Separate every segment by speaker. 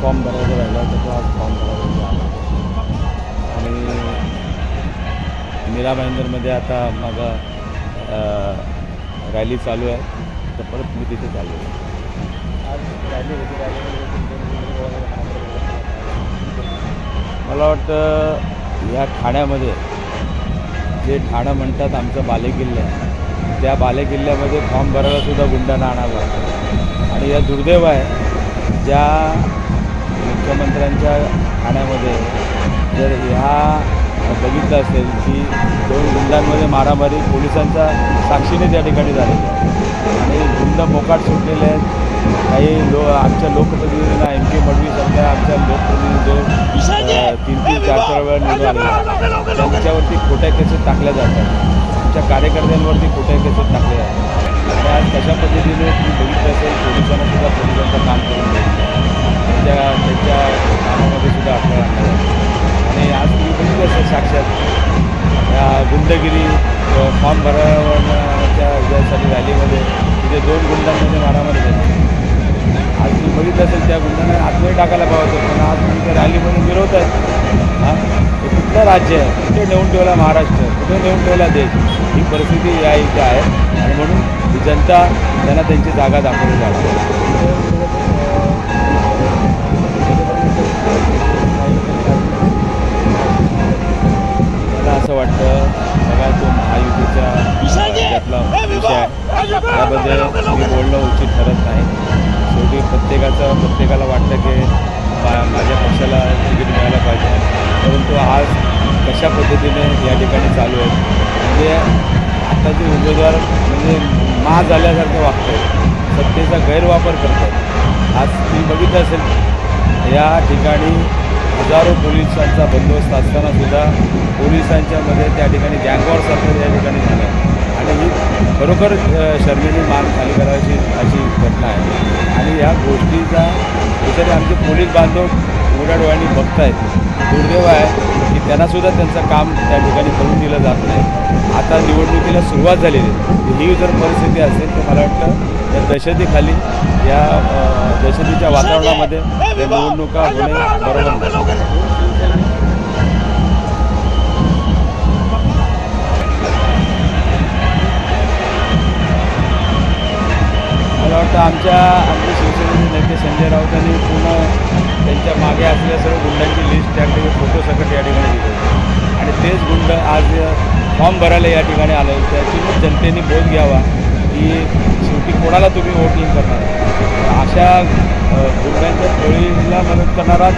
Speaker 1: Form भरायचा राहिला तर तो आज फॉर्म भरायचा आला आणि मीरा भाईंदरमध्ये आता माझा रॅली चालू आहे तर परत मी तिथे चालू आहे. आज रॅली होती, मला वाटतं या ठाण्यामध्ये जे ठाणं म्हणतात आमचं बालेकिल्ला आहे, त्या बालेकिल्ल्यामध्ये फॉर्म भरायला सुद्धा गुंडांना आणावं लागतं. आणि या दुर्दैव आहे ज्या मुख्यमंत्र्यांच्या ठाण्यामध्ये जर ह्या बघितलं असेल की 2 गुंडांमध्ये मारामारी पोलिसांच्या साक्षीने त्या ठिकाणी झालेली आहे आणि गुंड मोकाट सुटलेले आहेत. काही आमच्या लोकप्रतिनिधींना MP मडवीसारख्या आमच्या लोकप्रतिनिधी जो 3-4 वेळा निवडून आलेला त्यांच्यावरती खोट्या केसेस टाकल्या जातात, आमच्या कार्यकर्त्यांवरती खोट्या केसेस टाकल्या जातात. आणि आज कशा पद्धतीने तुम्ही बघितलं असेल पोलिसांना सुद्धा पोलिसांचं काम करून त्यांच्या कामामध्ये सुद्धा आपल्याला आणलं जातं. आणि आज तुम्ही बघितलं असेल साक्षात या गुंडगिरी फॉर्म भरण्याच्या ज्यासाठी रॅलीमध्ये तिथे 2 गुंडांमध्ये मारामारी झाली. आज तुम्ही बघितलं असेल त्या गुंडांना आतमध्ये टाकायला पाहिजे होतं, पण आज तुम्ही त्या रॅलीमध्ये विरोध आहे. हां, हे कुठलं राज्य आहे? कुठे नेऊन ठेवला महाराष्ट्र, कुठे नेऊन ठेवला देश? ही परिस्थिती या इथे आहे आणि म्हणून ही जनता त्यांना त्यांची जागा दाखवली जाते. मला असं वाटतं बघा तो महायुतीच्या त्यातला विषय आहे त्याबद्दल मी बोलणं उचित ठरत नाही. शेवटी प्रत्येकाला वाटतं की माझ्या पक्षाला तिकीट मिळायला पाहिजे, परंतु आज कशा पद्धतीने या ठिकाणी चालू आहे म्हणजे आताचे उमेदवार म्हणजे माज झाल्यासारखं वागत आहेत, सत्तेचा गैरवापर करत आहेत. आज तुम्ही बघितलं असेल या ठिकाणी हजारो पोलिसांचा बंदोबस्त असतानासुद्धा पोलिसांच्यामध्ये त्या ठिकाणी गँगवॉरसारखं या ठिकाणी झालं आहे आणि ही खरोखर शर्मेने मान खाली करायची अशी घटना आहे. आणि या गोष्टीचा कुठेतरी आमचे पोलीस बांधव उघड्या डोळ्यांनी बघत आहेत. दुर्दैव आहे की त्यांनासुद्धा त्यांचं काम त्या ठिकाणी करून दिलं जात नाही. आता निवडणुकीला सुरुवात झालेली आहे, ही जर परिस्थिती असेल तर मला वाटतं या दहशतीखाली या दहशतीच्या वातावरणामध्ये या निवडणुका होणे बरोबर नाही. मला वाटतं आमचे शिवसेनेचे नेते संजय राऊतांनी पूर्ण त्यांच्या मागे असलेल्या सर्व गुंडांची लिस्ट त्या ठिकाणी फोटो सकट या ठिकाणी दिली आणि तेच गुंड आज फॉर्म भरायला या ठिकाणी आले. त्यातूनच जनतेने बोध घ्यावा की शेवटी कोणाला तुम्ही वोटिंग करणार. अशा गुंडांच्या टोळीला मदत करणारा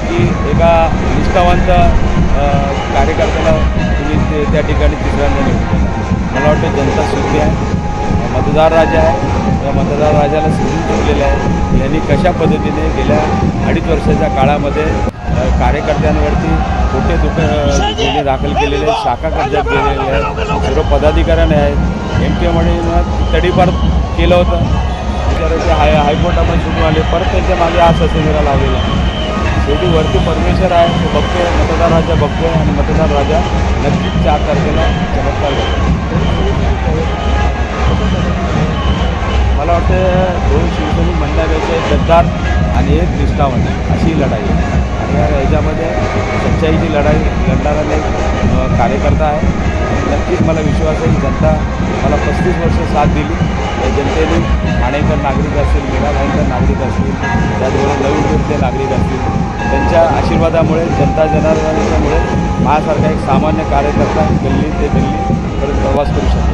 Speaker 1: की एका निष्ठावंत कार्यकर्त्याला तुम्ही त्या ठिकाणी तिसऱ्यांदा निवडून देणार. मला वाटतं जनता सुखी आहे, मतदार राजा आहे. या मतदार राजाला समजून चुकलेलं आहे. यांनी कशा पद्धतीने गेल्या 2.5 वर्षाच्या काळामध्ये कार्यकर्त्यांवरती खोटे गुन्हे दाखल केलेले आहेत, शाखा कब्जात केलेले आहेत, सर्व पदाधिकाऱ्यांनी आहेत. MP मडवीनं तडीपार केलं होतं, त्याच्यावर ते हायकोर्टामध्ये सुटून आले, परत त्यांच्या मागे आज ससेमिरा लावलेला. शेवटी वरती परमेश्वर आहे, तो बघतोय, मतदार राजा बघतोय आणि मतदार राजा नक्कीच 4 तारखेला चमत्कार करतो. मला वाटतं 2 शिवसैनिक म्हणण्यापेक्षा एक गद्दार आणि एक निष्ठावंत अशी लढाई आहे आणि या ह्याच्यामध्ये सच्चाईची लढाई लढणारा एक कार्यकर्ता आहे. नक्कीच मला विश्वास आहे की जनता मला 35 वर्ष साथ दिली. या जनतेने ठाणेकर नागरिक असतील, मीरा भाईंदर नागरिक असतील, त्याचबरोबर नवी मुंबईतले नागरिक असतील, त्यांच्या आशीर्वादामुळे जनता जनार्दनामुळे माझ्यासारखा एक सामान्य कार्यकर्ता गल्ली ते दिल्लीपर्यंत प्रवास करू शकतो.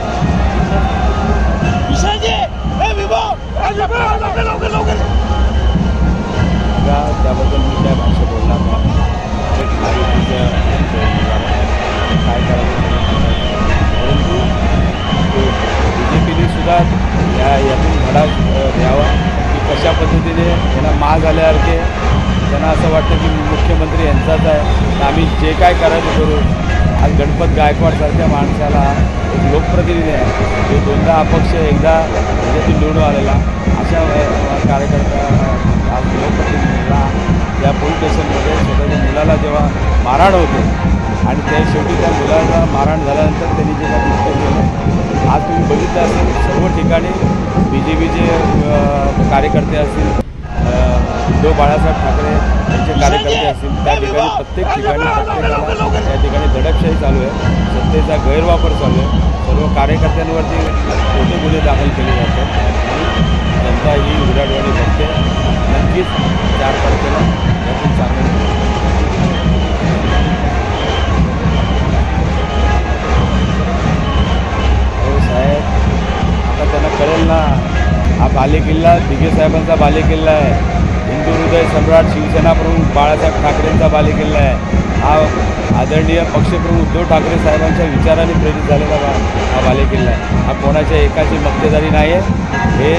Speaker 1: त्याबद्दल मी त्या भाषा बोलणार नाही. काय करायचं परंतु BJPने सुद्धा यातून धडा द्यावा की कशा पद्धतीने त्यांना माग आल्यासारखे त्यांना असं वाटतं की मुख्यमंत्री यांचाच आहे तर आम्ही जे काय करायचं करू. आज गणपत गायकवाडसारख्या माणसाला एक लोकप्रतिनिधी आहे, जो 2दा अपक्ष एकदा त्याच्यातून निवडून आलेला अशा कार्यकर्ता आज लोकप्रतिनिधीला या पोलीस स्टेशनमध्ये स्वतःच्या मुलाला जेव्हा मारहाण होते आणि त्या शेवटी त्या मुलाला मारहाण झाल्यानंतर त्यांनी जे काही कृत्य केलं आज तुम्ही बघितलं असेल सर्व ठिकाणी BJPचे कार्यकर्ते असतील उद्धव बाळासाहेब ठाकरे यांचे कार्यकर्ते असतील त्या ठिकाणी प्रत्येक ठिकाणी प्रत्येकाला त्या ठिकाणी दडपशाही चालू आहे, सत्तेचा गैरवापर चालू आहे, सर्व कार्यकर्त्यांवरती खोटे गुन्हे दाखल केले जातात आणि जनता ही उघडाडवाणी बघते. नक्कीच 4 तारखेला यातून चांगलं हो साहेब, आता त्यांना कळेल ना, हा बालेकिल्ला दिघे साहेबांचा बालेकिल्ला आहे, हिंदू हृदय सम्राट शिवसेना प्रमुख बाळासाहेब ठाकरेंचा बालेकिल्ला आहे, हा आदरणीय पक्षप्रमुख उद्धव ठाकरे साहेबांच्या विचाराने प्रेरित झालेला हा बालेकिल्ला आहे. हा कोणाच्या एकाची मक्तेदारी नाही आहे, हे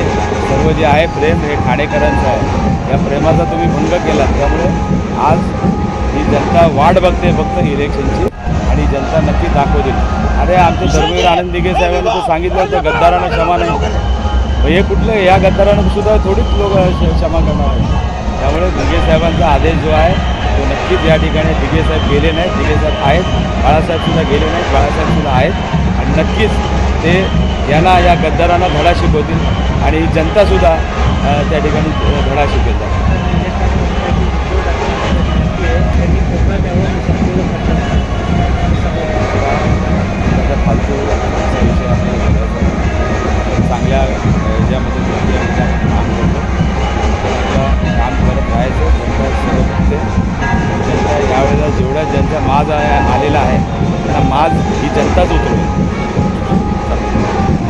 Speaker 1: सर्व जे आहे प्रेम हे ठाणेकरांचं आहे. या प्रेमाचा तुम्ही भंग केला, त्यामुळे आज ही जनता वाट बघते फक्त इलेक्शनची आणि जनता नक्की दाखवतील. अरे आमचे धर्मवीर आनंद दिघे साहेबांनी तर सांगितलं होतं गद्दारांना क्षमा नाही, हे कुठलं या गद्दारांना सुद्धा थोडीच लोक क्षमा करणार आहेत. त्यामुळे दिघे साहेबांचा आदेश जो आहे तो नक्कीच या ठिकाणी दिघे साहेब गेले नाहीत, दिघे साहेब आहेत, बाळासाहेबसुद्धा गेले नाहीत, बाळासाहेबसुद्धा आहेत आणि नक्कीच ते यांना या गद्दारांना धडा शिकवतील आणि जनतासुद्धा त्या ठिकाणी धडा शिकेल.